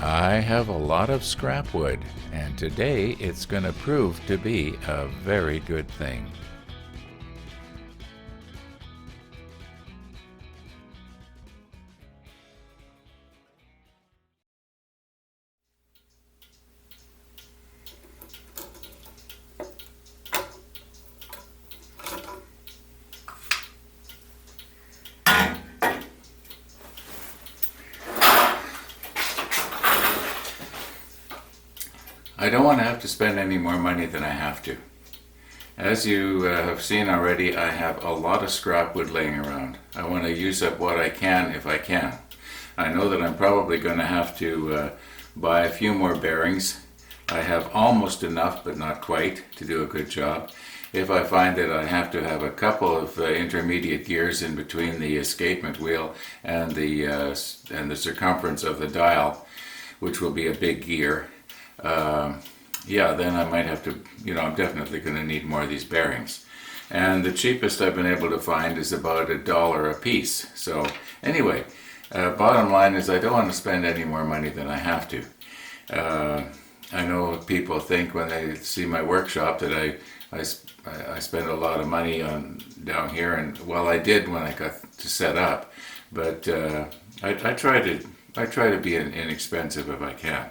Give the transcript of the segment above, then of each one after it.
I have a lot of scrap wood, and today it's going to prove to be a very good thing. I don't want to have to spend any more money than I have to. As you have seen already, I have a lot of scrap wood laying around. I want to use up what I can if I can. I know that I'm probably going to have to buy a few more bearings. I have almost enough, but not quite, to do a good job. If I find that I have to have a couple of intermediate gears in between the escapement wheel and the circumference of the dial, which will be a big gear, then I might have to, I'm definitely going to need more of these bearings. And the cheapest I've been able to find is about $1 a piece. So anyway, bottom line is I don't want to spend any more money than I have to. I know people think when they see my workshop that I spend a lot of money on down here, and well, I did when I got to set up, but I try to be inexpensive if I can.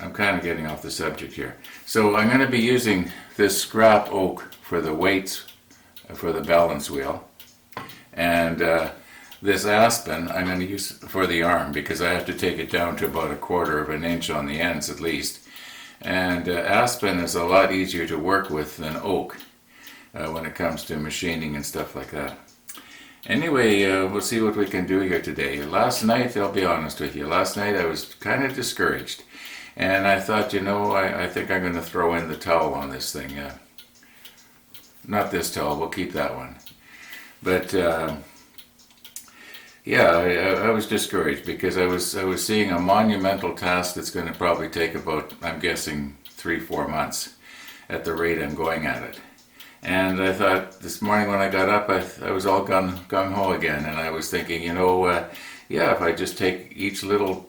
I'm kind of getting off the subject here. So I'm going to be using this scrap oak for the weights for the balance wheel, and this aspen I'm going to use for the arm because I have to take it down to about 1/4 of an inch on the ends at least. And aspen is a lot easier to work with than oak when it comes to machining and stuff like that. Anyway, we'll see what we can do here today. Last night, I'll be honest with you, last night I was kind of discouraged. And I thought, I think I'm going to throw in the towel on this thing. Not this towel, we'll keep that one. But I was discouraged because I was seeing a monumental task that's going to probably take about, I'm guessing, 3-4 months at the rate I'm going at it. And I thought this morning when I got up, I was all gung-ho again, and I was thinking, if I just take each little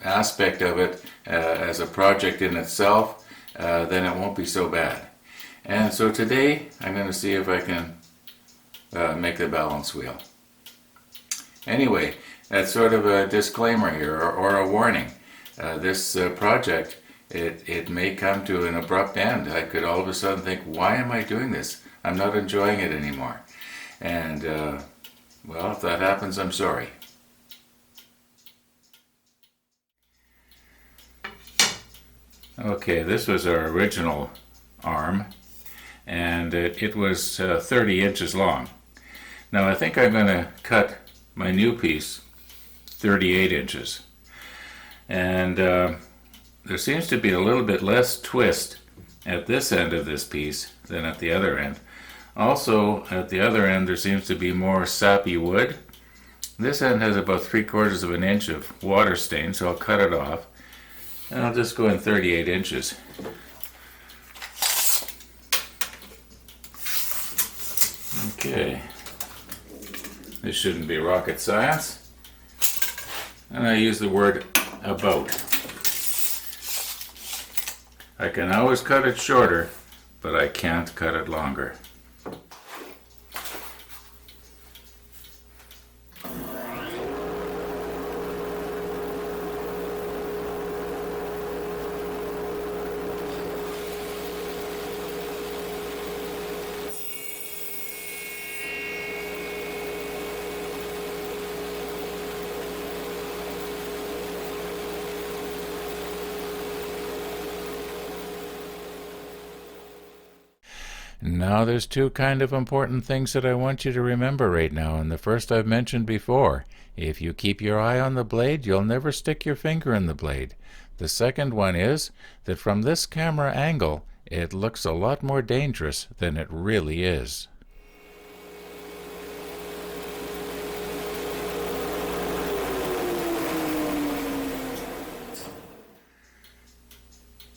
aspect of it as a project in itself, then it won't be so bad. And so today, I'm going to see if I can make the balance wheel. Anyway, that's sort of a disclaimer here, or a warning. This project, it may come to an abrupt end. I could all of a sudden think, why am I doing this? I'm not enjoying it anymore. And, if that happens, I'm sorry. Okay, this was our original arm, and it was 30 inches long. Now I think I'm going to cut my new piece 38 inches. And there seems to be a little bit less twist at this end of this piece than at the other end. Also, at the other end there seems to be more sappy wood. This end has about 3/4 of an inch of water stain, so I'll cut it off. And I'll just go in 38 inches. Okay. This shouldn't be rocket science. And I use the word about. I can always cut it shorter, but I can't cut it longer. Now there's two kind of important things that I want you to remember right now, and the first I've mentioned before. If you keep your eye on the blade, you'll never stick your finger in the blade. The second one is that from this camera angle, it looks a lot more dangerous than it really is.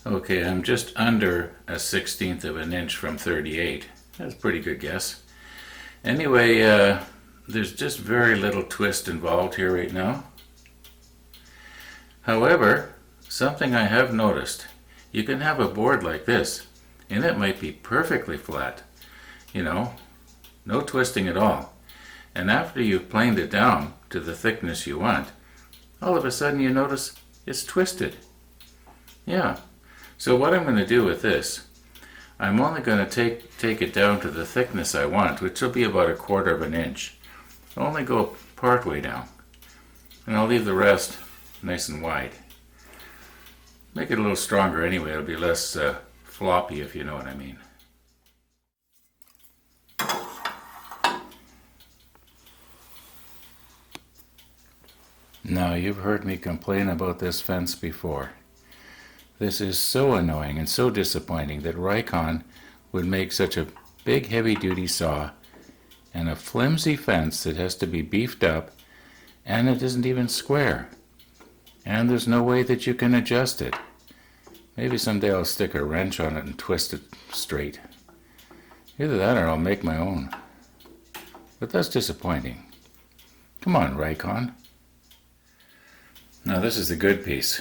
Okay, I'm just under 1/16 of an inch from 38. That's a pretty good guess. Anyway, there's just very little twist involved here right now. However, something I have noticed, you can have a board like this, and it might be perfectly flat, you know, no twisting at all. And after you've planed it down to the thickness you want, all of a sudden you notice it's twisted. Yeah. So what I'm going to do with this, I'm only going to take it down to the thickness I want, which will be about 1/4 of an inch. I'll only go part way down, and I'll leave the rest nice and wide. Make it a little stronger anyway, it'll be less floppy, if you know what I mean. Now, you've heard me complain about this fence before. This is so annoying and so disappointing that Rikon would make such a big heavy-duty saw and a flimsy fence that has to be beefed up, and it isn't even square. And there's no way that you can adjust it. Maybe someday I'll stick a wrench on it and twist it straight. Either that or I'll make my own. But that's disappointing. Come on, Rikon. Now this is the good piece.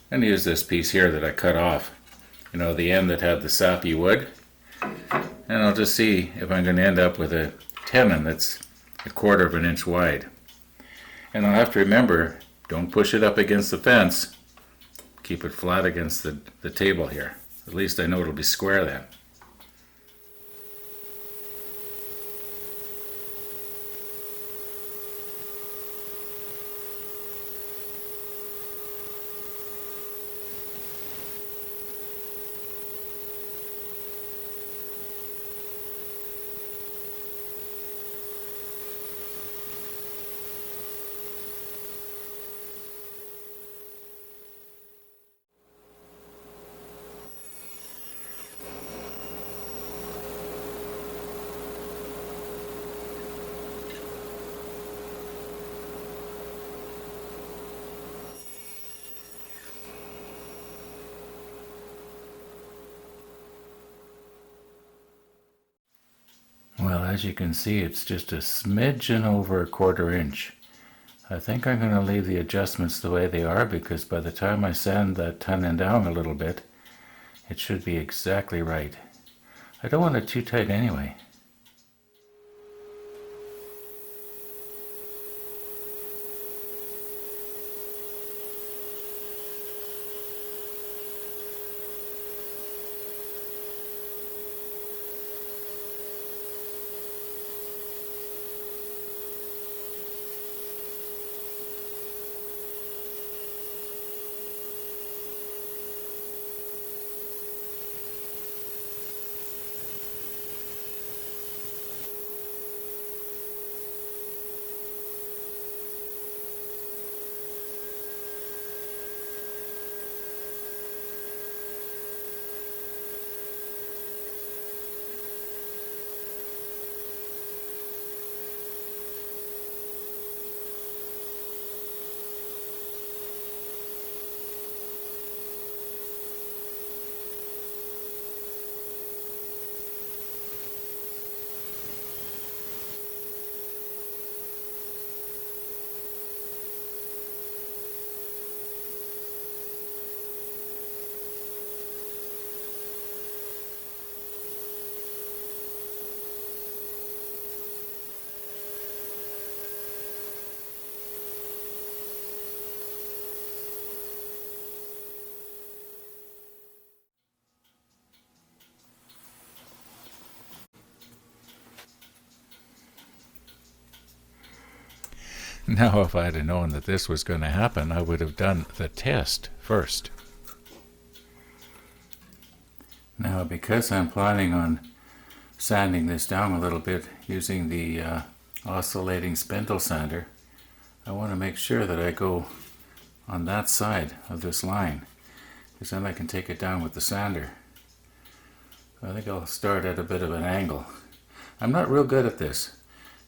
I'm going to use this piece here that I cut off. You know, the end that had the sappy wood. And I'll just see if I'm going to end up with a tenon that's 1/4 of an inch wide. And I'll have to remember, don't push it up against the fence. Keep it flat against the table here. At least I know it'll be square then. Well, as you can see, it's just a smidgen over 1/4 inch. I think I'm going to leave the adjustments the way they are, because by the time I sand that tenon down a little bit, it should be exactly right. I don't want it too tight anyway. Now, if I'd have known that this was going to happen, I would have done the test first. Now, because I'm planning on sanding this down a little bit using the oscillating spindle sander, I want to make sure that I go on that side of this line, because then I can take it down with the sander. I think I'll start at a bit of an angle. I'm not real good at this.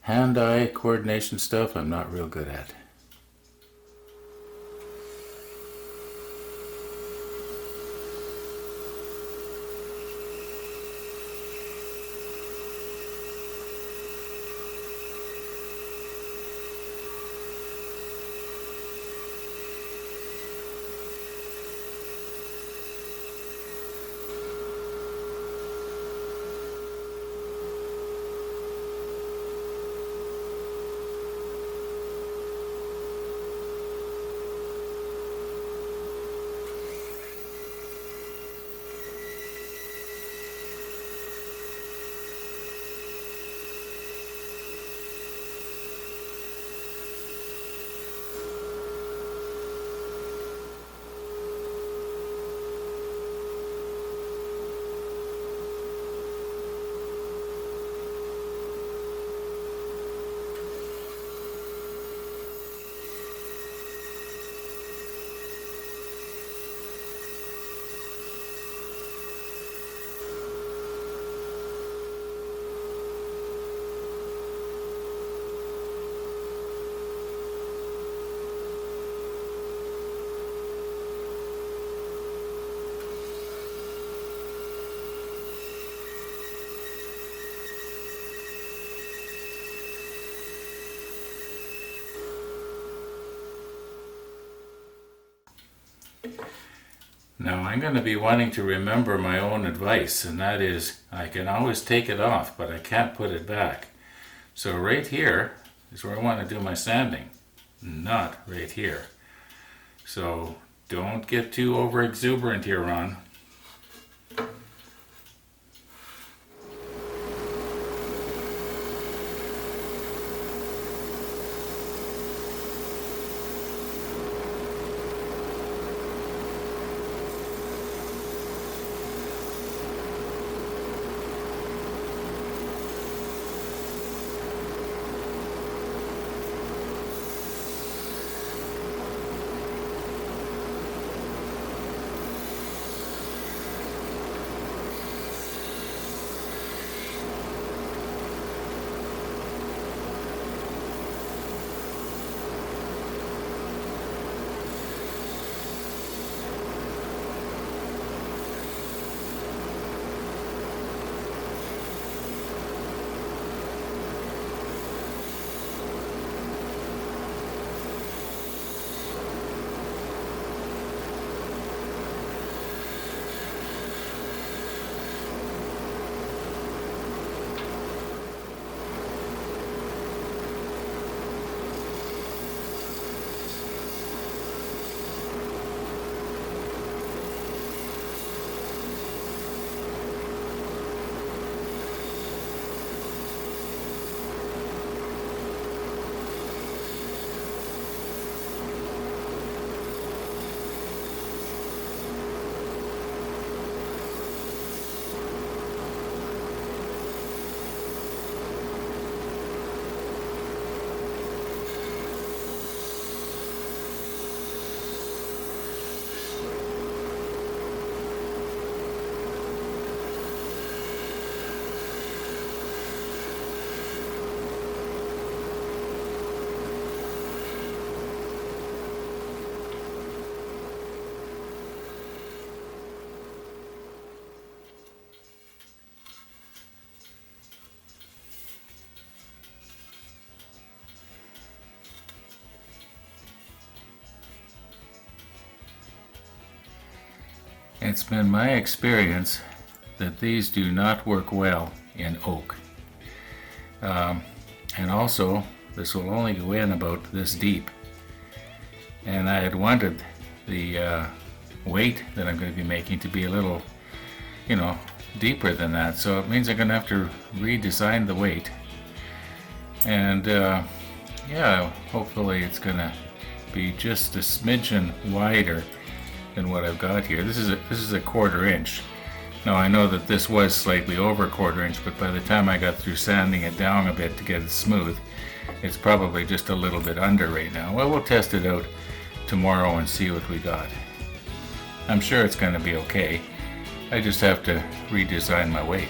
Hand-eye coordination stuff I'm not real good at. Now I'm going to be wanting to remember my own advice, and that is I can always take it off, but I can't put it back. So right here is where I want to do my sanding, not right here. So don't get too over exuberant here, Ron. It's been my experience that these do not work well in oak. And also, this will only go in about this deep. And I had wanted the weight that I'm going to be making to be a little, deeper than that. So it means I'm going to have to redesign the weight. And hopefully it's going to be just a smidgen wider than what I've got here. This is a 1/4 inch. Now I know that this was slightly over 1/4 inch, but by the time I got through sanding it down a bit to get it smooth, it's probably just a little bit under right now. Well, we'll test it out tomorrow and see what we got. I'm sure it's going to be okay. I just have to redesign my weight.